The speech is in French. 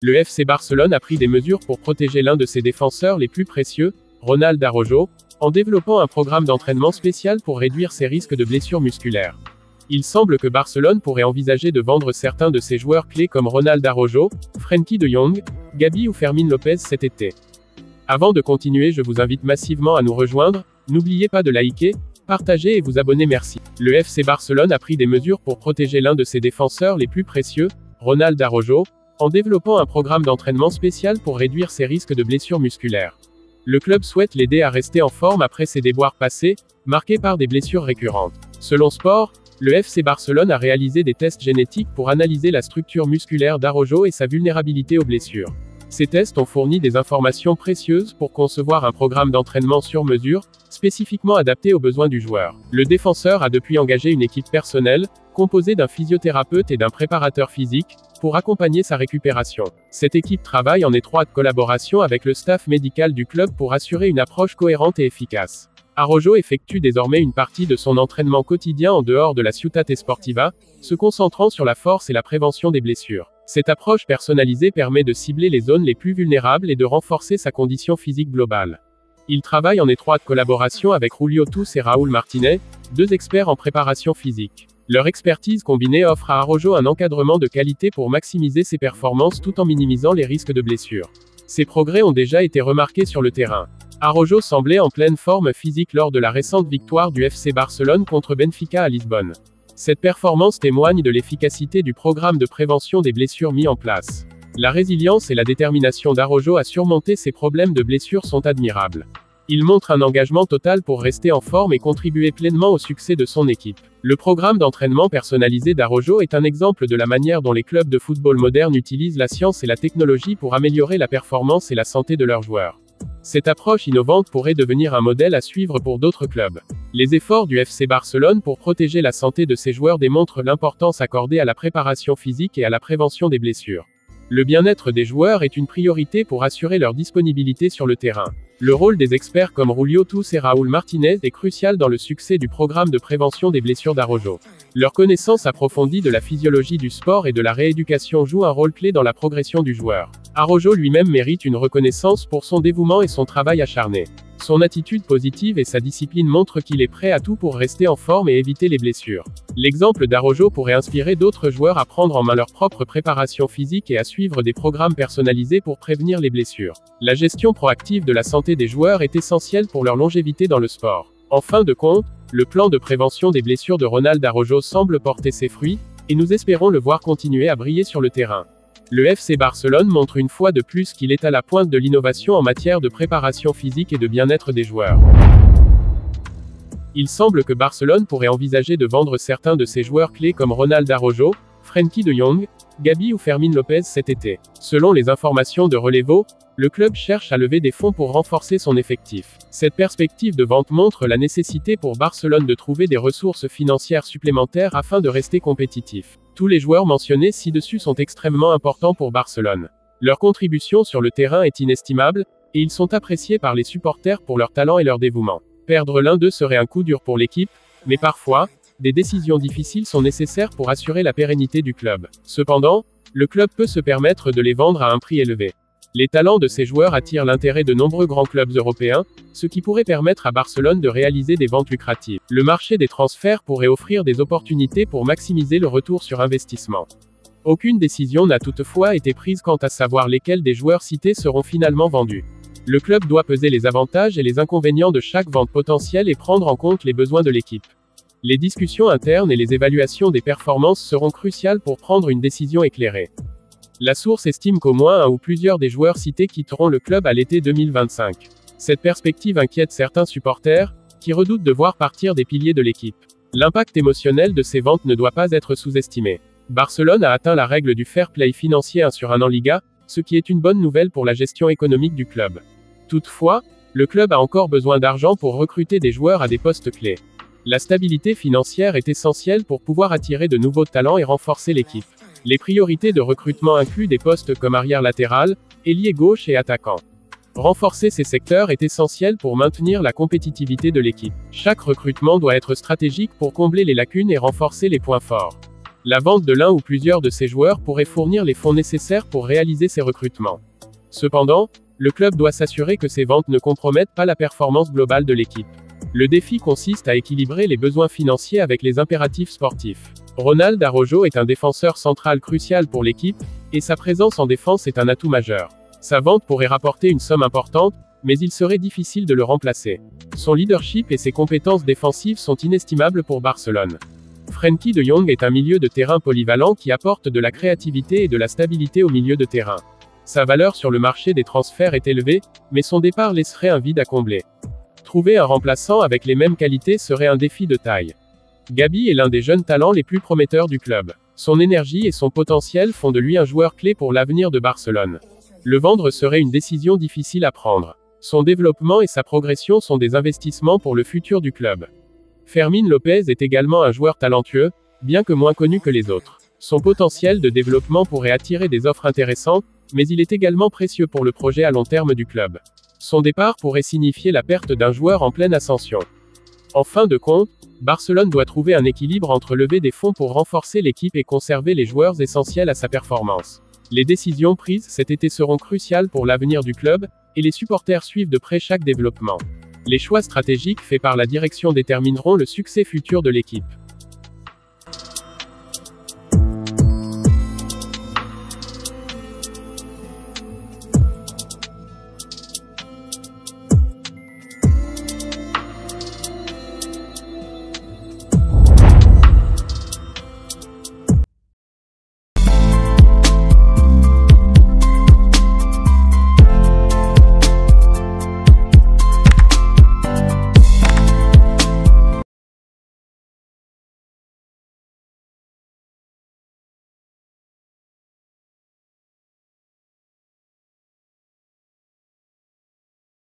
Le FC Barcelone a pris des mesures pour protéger l'un de ses défenseurs les plus précieux, Ronald Araujo, en développant un programme d'entraînement spécial pour réduire ses risques de blessures musculaires. Il semble que Barcelone pourrait envisager de vendre certains de ses joueurs clés comme Ronald Araujo, Frenkie de Jong, Gabi ou Fermín López cet été. Avant de continuer, je vous invite massivement à nous rejoindre, n'oubliez pas de liker, partager et vous abonner, merci. Le FC Barcelone a pris des mesures pour protéger l'un de ses défenseurs les plus précieux, Ronald Araujo, en développant un programme d'entraînement spécial pour réduire ses risques de blessures musculaires. Le club souhaite l'aider à rester en forme après ses déboires passés, marqués par des blessures récurrentes. Selon Sport, le FC Barcelone a réalisé des tests génétiques pour analyser la structure musculaire d'Araujo et sa vulnérabilité aux blessures. Ces tests ont fourni des informations précieuses pour concevoir un programme d'entraînement sur mesure, spécifiquement adapté aux besoins du joueur. Le défenseur a depuis engagé une équipe personnelle, composée d'un physiothérapeute et d'un préparateur physique, pour accompagner sa récupération. Cette équipe travaille en étroite collaboration avec le staff médical du club pour assurer une approche cohérente et efficace. Araujo effectue désormais une partie de son entraînement quotidien en dehors de la Ciutat Esportiva, se concentrant sur la force et la prévention des blessures. Cette approche personnalisée permet de cibler les zones les plus vulnérables et de renforcer sa condition physique globale. Il travaille en étroite collaboration avec Julio Tous et Raúl Martínez, deux experts en préparation physique. Leur expertise combinée offre à Araujo un encadrement de qualité pour maximiser ses performances tout en minimisant les risques de blessures. Ces progrès ont déjà été remarqués sur le terrain. Araujo semblait en pleine forme physique lors de la récente victoire du FC Barcelone contre Benfica à Lisbonne. Cette performance témoigne de l'efficacité du programme de prévention des blessures mis en place. La résilience et la détermination d'Araujo à surmonter ces problèmes de blessures sont admirables. Il montre un engagement total pour rester en forme et contribuer pleinement au succès de son équipe. Le programme d'entraînement personnalisé d'Araujo est un exemple de la manière dont les clubs de football modernes utilisent la science et la technologie pour améliorer la performance et la santé de leurs joueurs. Cette approche innovante pourrait devenir un modèle à suivre pour d'autres clubs. Les efforts du FC Barcelone pour protéger la santé de ses joueurs démontrent l'importance accordée à la préparation physique et à la prévention des blessures. Le bien-être des joueurs est une priorité pour assurer leur disponibilité sur le terrain. Le rôle des experts comme Julio Tous et Raúl Martínez est crucial dans le succès du programme de prévention des blessures d'Araujo. Leur connaissance approfondie de la physiologie du sport et de la rééducation joue un rôle clé dans la progression du joueur. Araujo lui-même mérite une reconnaissance pour son dévouement et son travail acharné. Son attitude positive et sa discipline montrent qu'il est prêt à tout pour rester en forme et éviter les blessures. L'exemple d'Araujo pourrait inspirer d'autres joueurs à prendre en main leur propre préparation physique et à suivre des programmes personnalisés pour prévenir les blessures. La gestion proactive de la santé des joueurs est essentielle pour leur longévité dans le sport. En fin de compte, le plan de prévention des blessures de Ronald Araujo semble porter ses fruits, et nous espérons le voir continuer à briller sur le terrain. Le FC Barcelone montre une fois de plus qu'il est à la pointe de l'innovation en matière de préparation physique et de bien-être des joueurs. Il semble que Barcelone pourrait envisager de vendre certains de ses joueurs clés comme Ronald Araujo, Frenkie de Jong, Gabi ou Fermín López cet été. Selon les informations de Relevo, le club cherche à lever des fonds pour renforcer son effectif. Cette perspective de vente montre la nécessité pour Barcelone de trouver des ressources financières supplémentaires afin de rester compétitif. Tous les joueurs mentionnés ci-dessus sont extrêmement importants pour Barcelone. Leur contribution sur le terrain est inestimable, et ils sont appréciés par les supporters pour leur talent et leur dévouement. Perdre l'un d'eux serait un coup dur pour l'équipe, mais parfois, des décisions difficiles sont nécessaires pour assurer la pérennité du club. Cependant, le club peut se permettre de les vendre à un prix élevé. Les talents de ces joueurs attirent l'intérêt de nombreux grands clubs européens, ce qui pourrait permettre à Barcelone de réaliser des ventes lucratives. Le marché des transferts pourrait offrir des opportunités pour maximiser le retour sur investissement. Aucune décision n'a toutefois été prise quant à savoir lesquels des joueurs cités seront finalement vendus. Le club doit peser les avantages et les inconvénients de chaque vente potentielle et prendre en compte les besoins de l'équipe. Les discussions internes et les évaluations des performances seront cruciales pour prendre une décision éclairée. La source estime qu'au moins un ou plusieurs des joueurs cités quitteront le club à l'été 2025. Cette perspective inquiète certains supporters, qui redoutent de voir partir des piliers de l'équipe. L'impact émotionnel de ces ventes ne doit pas être sous-estimé. Barcelone a atteint la règle du fair play financier 1 sur 1 en Liga, ce qui est une bonne nouvelle pour la gestion économique du club. Toutefois, le club a encore besoin d'argent pour recruter des joueurs à des postes clés. La stabilité financière est essentielle pour pouvoir attirer de nouveaux talents et renforcer l'équipe. Les priorités de recrutement incluent des postes comme arrière latéral, ailier gauche et attaquant. Renforcer ces secteurs est essentiel pour maintenir la compétitivité de l'équipe. Chaque recrutement doit être stratégique pour combler les lacunes et renforcer les points forts. La vente de l'un ou plusieurs de ces joueurs pourrait fournir les fonds nécessaires pour réaliser ces recrutements. Cependant, le club doit s'assurer que ces ventes ne compromettent pas la performance globale de l'équipe. Le défi consiste à équilibrer les besoins financiers avec les impératifs sportifs. Ronald Araujo est un défenseur central crucial pour l'équipe, et sa présence en défense est un atout majeur. Sa vente pourrait rapporter une somme importante, mais il serait difficile de le remplacer. Son leadership et ses compétences défensives sont inestimables pour Barcelone. Frenkie de Jong est un milieu de terrain polyvalent qui apporte de la créativité et de la stabilité au milieu de terrain. Sa valeur sur le marché des transferts est élevée, mais son départ laisserait un vide à combler. Trouver un remplaçant avec les mêmes qualités serait un défi de taille. Gabi est l'un des jeunes talents les plus prometteurs du club. Son énergie et son potentiel font de lui un joueur clé pour l'avenir de Barcelone. Le vendre serait une décision difficile à prendre. Son développement et sa progression sont des investissements pour le futur du club. Fermín López est également un joueur talentueux, bien que moins connu que les autres. Son potentiel de développement pourrait attirer des offres intéressantes, mais il est également précieux pour le projet à long terme du club. Son départ pourrait signifier la perte d'un joueur en pleine ascension. En fin de compte, Barcelone doit trouver un équilibre entre lever des fonds pour renforcer l'équipe et conserver les joueurs essentiels à sa performance. Les décisions prises cet été seront cruciales pour l'avenir du club, et les supporters suivent de près chaque développement. Les choix stratégiques faits par la direction détermineront le succès futur de l'équipe.